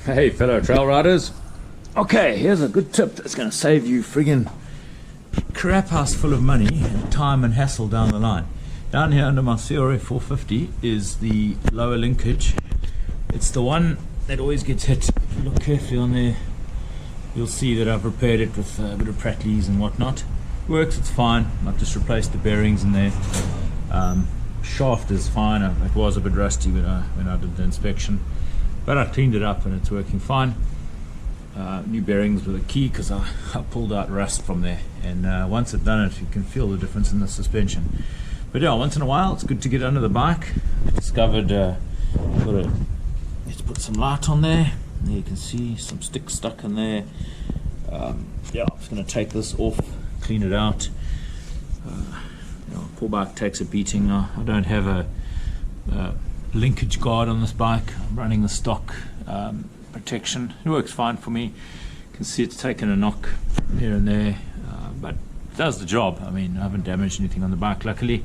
Hey fellow trail riders. Okay, here's a good tip that's going to save you friggin' crap house full of money and time and hassle down the line. Down here under my CRF450 is the lower linkage. It's the one that always gets hit. If you look carefully on there, you'll see that I've repaired it with a bit of Prattleys and whatnot. Works, it's fine. I've just replaced the bearings in there. Shaft is fine. It was a bit rusty when I did the inspection, but I cleaned it up and it's working fine. New bearings with a key because I pulled out rust from there, and once I've done it you can feel the difference in the suspension. But yeah, once in a while it's good to get under the bike. I discovered let's put some light on there. There you can see some sticks stuck in there. Yeah, I'm just going to take this off, clean it out. Poor bike takes a beating. I don't have a linkage guard on this bike. I'm running the stock protection. It works fine for me. You can see it's taken a knock here and there, but it does the job. I mean, I haven't damaged anything on the bike, luckily.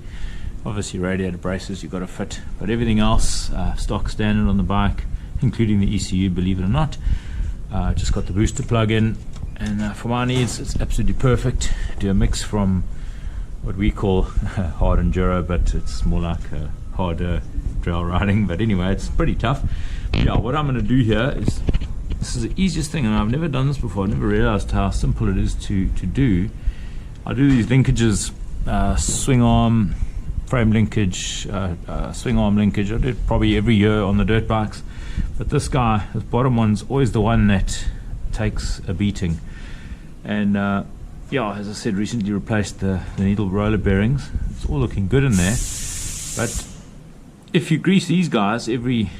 Obviously radiator braces you've got to fit, but everything else stock standard on the bike, including the ECU, believe it or not. Just got the booster plug in, and for my needs it's absolutely perfect. Do a mix from what we call hard enduro, but it's more like hard trail riding. But anyway, it's pretty tough. Yeah, what I'm going to do here is, this is the easiest thing, and I've never done this before. I never realized how simple it is to do. I do these linkages, swing arm, frame linkage, swing arm linkage. I do it probably every year on the dirt bikes, but this guy, this bottom one's always the one that takes a beating. And yeah, as I said, recently replaced the needle roller bearings. It's all looking good in there, but if you grease these guys every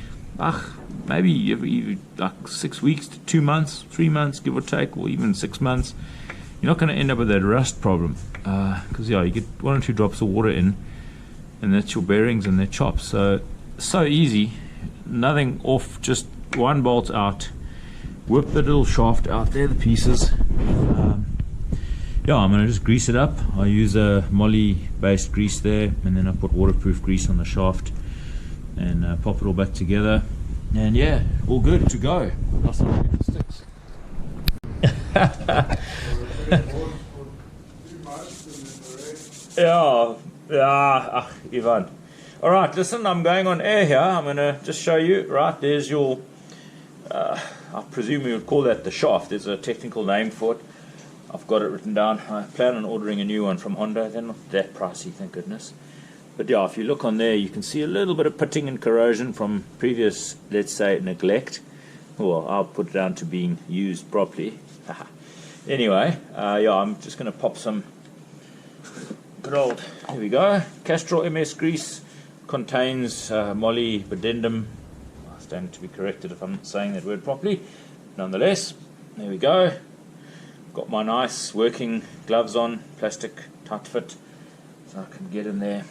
maybe every like 6 weeks to 2 months, 3 months give or take, or even 6 months, you're not going to end up with that rust problem, because yeah, you get 1 or 2 drops of water in and that's your bearings and their chops. So easy, nothing off, just one bolt out, whip the little shaft out there, the pieces. Yeah, I'm going to just grease it up. I use a moly based grease there, and then I put waterproof grease on the shaft and pop it all back together, and yeah, all good to go. Lost some sticks. Yeah, Ivan. All right, listen, I'm going on air here. I'm going to just show you. Right, there's your, I presume you would call that the shaft. There's a technical name for it. I've got it written down. I plan on ordering a new one from Honda. They're not that pricey, thank goodness. But yeah, if you look on there, you can see a little bit of pitting and corrosion from previous, let's say, neglect. Well, I'll put it down to being used properly. Anyway, yeah, I'm just going to pop some good old, here we go, Castrol MS grease. Contains moly addendum. I stand to be corrected if I'm not saying that word properly. Nonetheless, there we go. Got my nice working gloves on, plastic tight fit, so I can get in there,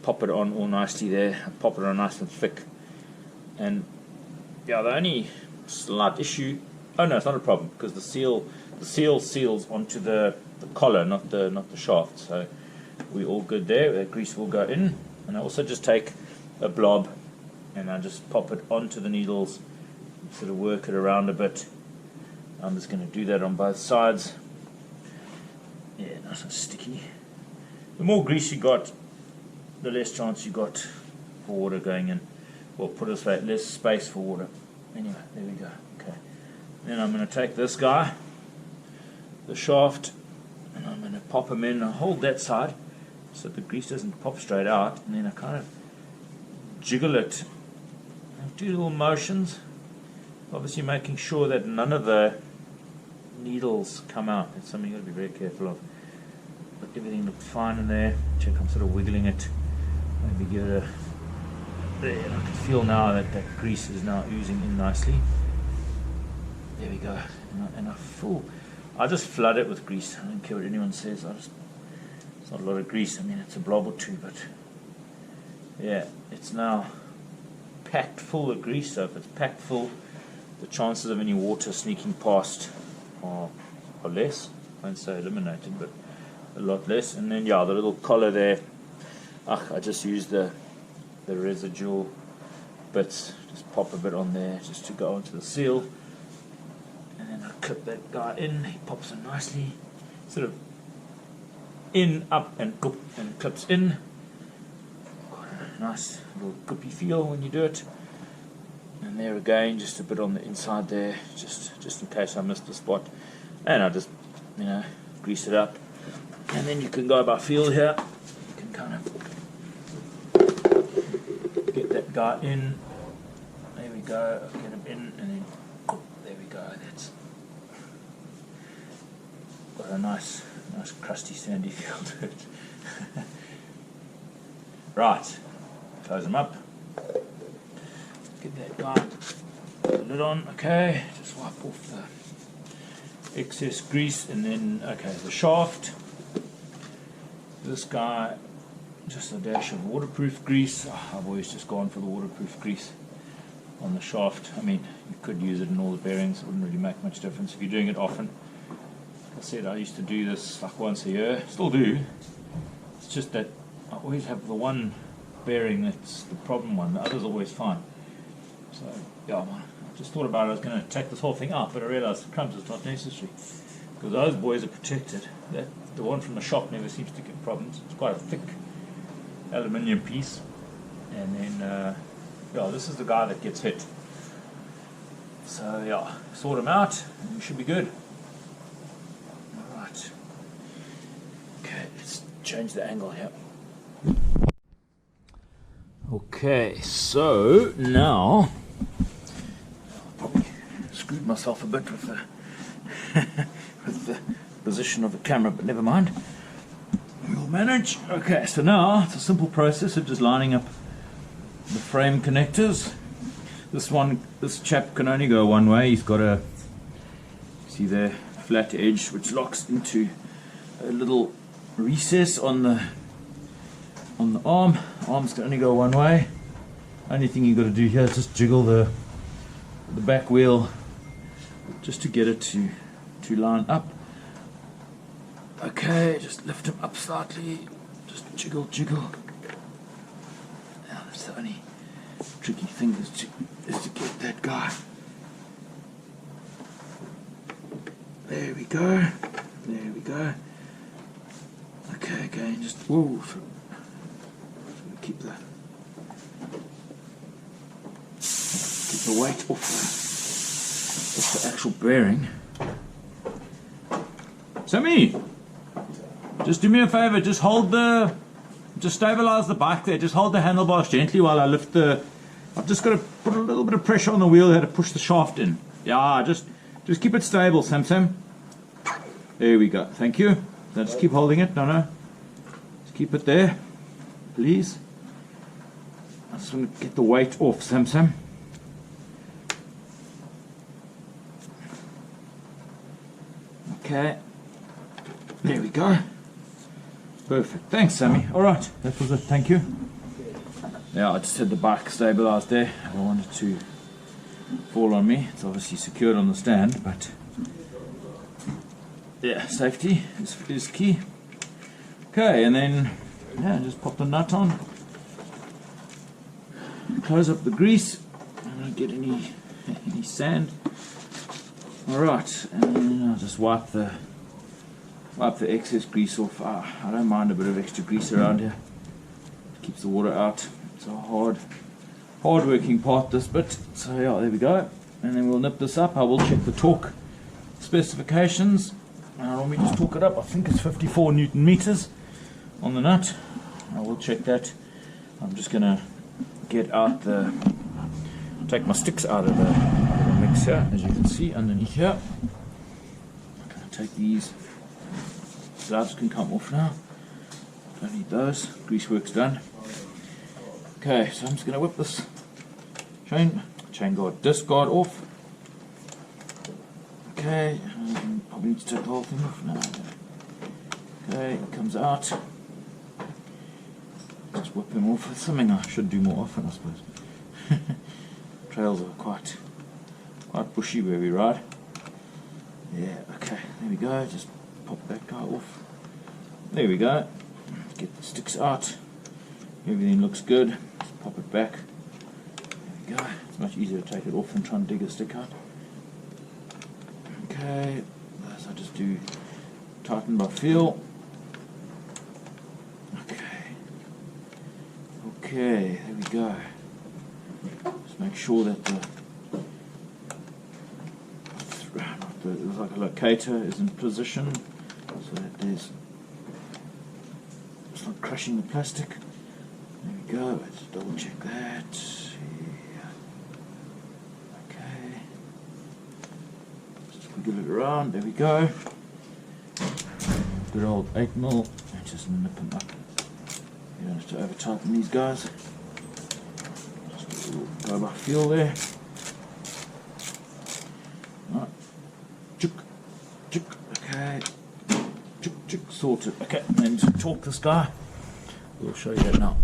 pop it on all nicely there, pop it on nice and thick. And yeah, the only slight issue, oh no, it's not a problem, because the seal seals onto the collar, not the shaft, so we're all good there. The grease will go in. And I also just take a blob and I just pop it onto the needles, sort of work it around a bit. I'm just going to do that on both sides. Yeah, nice and sticky. The more grease you got, the less chance you got for water going in. Well, put it this way, less space for water. Anyway, there we go. Okay. Then I'm going to take this guy, the shaft, and I'm going to pop him in. I'll hold that side so the grease doesn't pop straight out, and then I kind of jiggle it. I do little motions, obviously making sure that none of the needles come out. That's something you've got to be very careful of. But everything looks fine in there. Check, I'm sort of wiggling it. Maybe give it a, there, and I can feel now that that grease is now oozing in nicely. There we go. And I just flood it with grease. I don't care what anyone says. It's not a lot of grease. I mean, it's a blob or two, but yeah, it's now packed full of grease. So if it's packed full, the chances of any water sneaking past are less. I won't say eliminated, but a lot less. And then yeah, the little collar there, I just use the residual bits, just pop a bit on there just to go onto the seal, and then I clip that guy in. He pops in nicely, sort of in, up, and clips in. Quite a nice little goopy feel when you do it. And there again, just a bit on the inside there, just in case I missed the spot. And I just, grease it up. And then you can go by feel here. You can kind of get that guy in. There we go. Get him in, and then there we go. That's got a nice crusty, sandy feel to it. Right, close them up. Get that guy, put the lid on. Okay, just wipe off the excess grease, and then the shaft. This guy, just a dash of waterproof grease. I've always just gone for the waterproof grease on the shaft. I mean, you could use it in all the bearings. It wouldn't really make much difference if you're doing it often. Like I said, I used to do this like once a year. Still do. It's just that I always have the one bearing that's the problem one. The other's always fine. So, yeah, I just thought about it. I was going to take this whole thing out, but I realised the crumbs is not necessary. Because those boys are protected. The one from the shop never seems to give problems. It's quite a thick aluminium piece. And then, this is the guy that gets hit. So, yeah, sort them out, and we should be good. Alright. Okay, let's change the angle here. Okay, so now I've probably screwed myself a bit with the with the position of the camera, but never mind. We'll manage. Okay, so now it's a simple process of just lining up the frame connectors. This chap can only go one way. He's got a, see there, flat edge which locks into a little recess on the arm. Arms can only go one way. Only thing you've got to do here is just jiggle the back wheel just to get it to line up. Okay, just lift him up slightly. Just jiggle. Now that's the only tricky thing is to get that guy. There we go. Okay, again, just keep the weight off the actual bearing. Sammy, just do me a favor, just stabilize the bike there, just hold the handlebars gently while I lift I've just got to put a little bit of pressure on the wheel here to push the shaft in. Yeah, just keep it stable, Sam. There we go, thank you. Now just keep holding it, no. Just keep it there, please. I just want to get the weight off, Sam. Okay. There we go. Perfect. Thanks, Sammy. Alright, that was it. Thank you. Yeah, I just had the bike stabilized there. I don't want it to fall on me. It's obviously secured on the stand, but yeah, safety is key. Okay, and then just pop the nut on. Close up the grease. I don't get any sand. Alright, and then I'll just wipe the excess grease off. I don't mind a bit of extra grease around here. It keeps the water out. It's a hard working part, this bit. So yeah, there we go. And then we'll nip this up. I will check the torque specifications. Let me just torque it up. I think it's 54 Newton meters on the nut. I will check that. I'm just gonna take my sticks out of the mix here, as you can see underneath here. I'm gonna take these. Gloves can come off now. Don't need those. Grease work's done. Okay, so I'm just going to whip this chain guard, disc guard off. Okay, probably need to take the whole thing off now. Okay, it comes out. Just whip him off. It's something I should do more often, I suppose. Trails are quite bushy where we ride. Yeah, okay, there we go. Just pop that guy off. There we go. Get the sticks out. Everything looks good. Just pop it back. There we go. It's much easier to take it off than try and dig a stick out. Okay, so I just do tighten by feel. Okay, there we go. Just make sure that there's like a locator is in position, so that it's not crushing the plastic. There we go. Let's double check that. Yeah. Okay. Just wiggle it around. There we go. Good old 8mm. And just nip them up. You don't have to over tighten these guys. Just go by feel there. Right. Chuk, chuk. Okay. Chuk, chuk. Sorted. Okay. And then to torque this guy. We'll show you that now.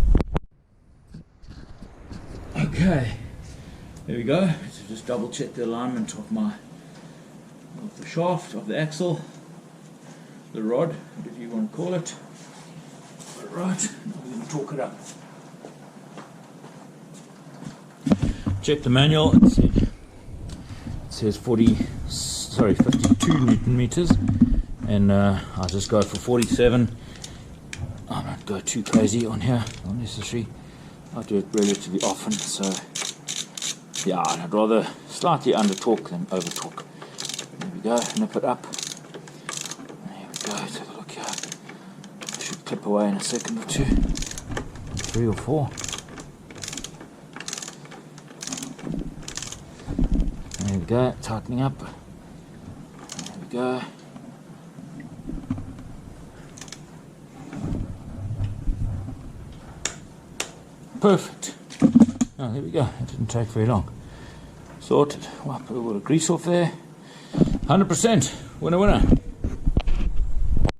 Okay. There we go. So just double check the alignment of the shaft, of the axle, the rod, whatever you want to call it. Right, now we're going to torque it up. Check the manual. It says 52 Newton meters, and I'll just go for 47. I don't go too crazy on here, not necessary. I do it relatively often, so yeah, I'd rather slightly under torque than over torque. There we go, nip it up. There we go, let's have a look here. Should clip away in a second or two. 3 or 4. There we go, tightening up. There we go. Perfect. Oh, there we go. It didn't take very long. Sorted. Wipe a little bit of grease off there. 100%. Winner, winner.